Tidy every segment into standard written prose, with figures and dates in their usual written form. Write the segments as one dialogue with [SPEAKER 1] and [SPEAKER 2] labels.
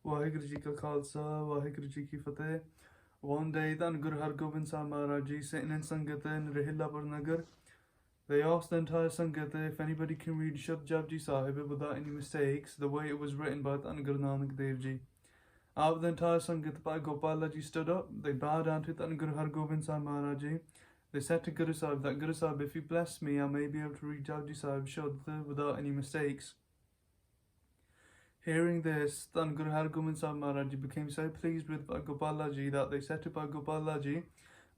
[SPEAKER 1] Vaheguru Ji Ka Khalsa, Vaheguru Ji Ki Fateh. One day, then Guru Hargobind Sahib Maharaj Ji sitting in Sangat in Rahilapur Nagar, they asked the entire Sangat if anybody can read Shad Japji Sahib without any mistakes, the way it was written by Dhan Guru Nanak Dev Ji. Out of the entire Sangat, Bhai Gopala Ji stood up, they bowed down to Dhan Guru Hargobind Sahib Maharaj Ji. They said to Guru Sahib that Guru Sahib, if you bless me, I may be able to read Japji Sahib Shad without any mistakes. Hearing this, Dhan Guru Hargobind Sahib Maharaj Ji became so pleased with Bhai Gopala Ji that they said to Bhai Gopala Ji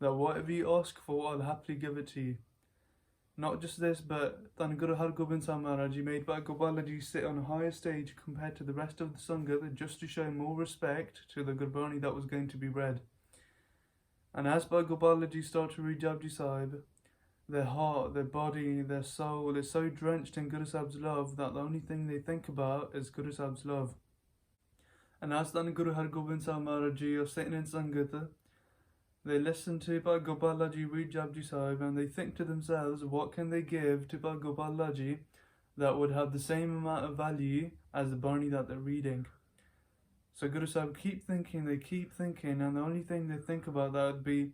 [SPEAKER 1] that whatever you ask for, I'll happily give it to you. Not just this, but Dhan Guru Hargobind Sahib Maharaj Ji made Bhai Gopala Ji sit on a higher stage compared to the rest of the Sangat just to show more respect to the Gurbani that was going to be read. And as Bhai Gopala Ji started to read Japji Sahib, their heart, their body, their soul is so drenched in Guru Sahib's love that the only thing they think about is Guru Sahib's love. And as Dhan Guru Hargobind Sahib Maharaj Ji are sitting in Sangat, they listen to Bhai Gopala Ji read Japji Sahib and they think to themselves, what can they give to Bhai Gopala Ji that would have the same amount of value as the Bani that they're reading? So Guru Sahib keep thinking, and the only thing they think about that would be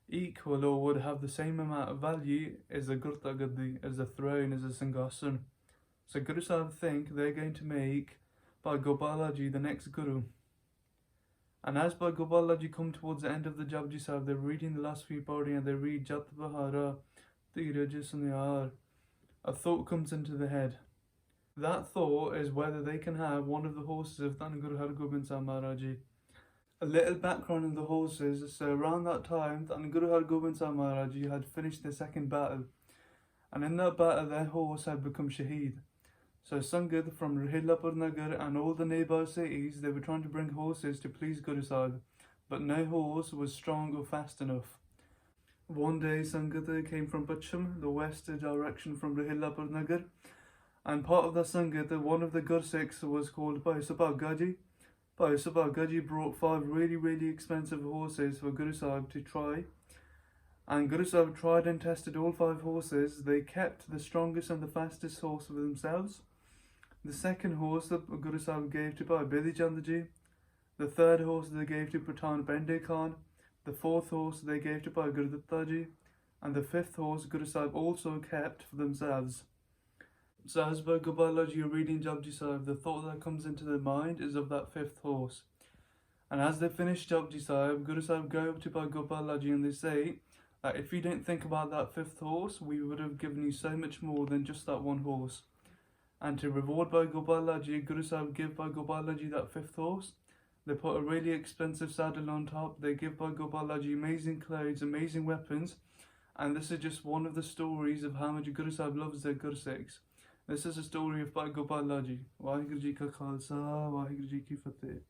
[SPEAKER 1] equal or would have the same amount of value as the Gurta Gaddi, as the throne, as the Singhasan. So Guru Sahib think they're going to make Bhai Gopala Ji the next Guru. And as Bhai Gopala Ji come towards the end of the Japji Sahib, they're reading the last few pauri and they read Jat Bahara, Tiraj Sunyar. A thought comes into the head. That thought is whether they can have one of the horses of Dhan Guru Hargobind Sahib Maharaj Ji. A little background on the horses. So around that time, Dhan Guru Hargobind Sahib Maharaj Ji had finished their second battle. And in that battle, their horse had become Shaheed. So Sangat from Rahilapur Nagar and all the nearby cities, they were trying to bring horses to please Guru Sahib. But no horse was strong or fast enough. One day, Sangat came from Pacham, the west direction from Rahilapur Nagar. And part of the Sangat, one of the Gursikhs was called Bhai Gaji. Bhai Gaji brought 5 really expensive horses for Guru Sahib to try. And Guru Sahib tried and tested all 5 horses. They kept the strongest and the fastest horse for themselves. The second horse that Guru Sahib gave to Bhai Bidhi Chand Ji. The third horse they gave to Pathan Bende Khan. The fourth horse they gave to Bhai Gurdatta Ji. And the fifth horse Guru Sahib also kept for themselves. So as Bhai Gopala Ji are reading Japji Sahib, the thought that comes into their mind is of that fifth horse. And as they finish Japji Sahib, Guru Sahib go up to Bhai Gopala Ji and they say that if you didn't think about that fifth horse, we would have given you so much more than just that one horse. And to reward Bhai Gopala Ji, Guru Sahib give Bhai Gopala Ji that fifth horse. They put a really expensive saddle on top. They give Bhai Gopala Ji amazing clothes, amazing weapons. And this is just one of the stories of how much Guru Sahib loves their Gursikhs. This is a story of Bhai Gopala Ji. Vaheguru Ji Ka Khalsa, Vaheguru Ji Ki Fateh.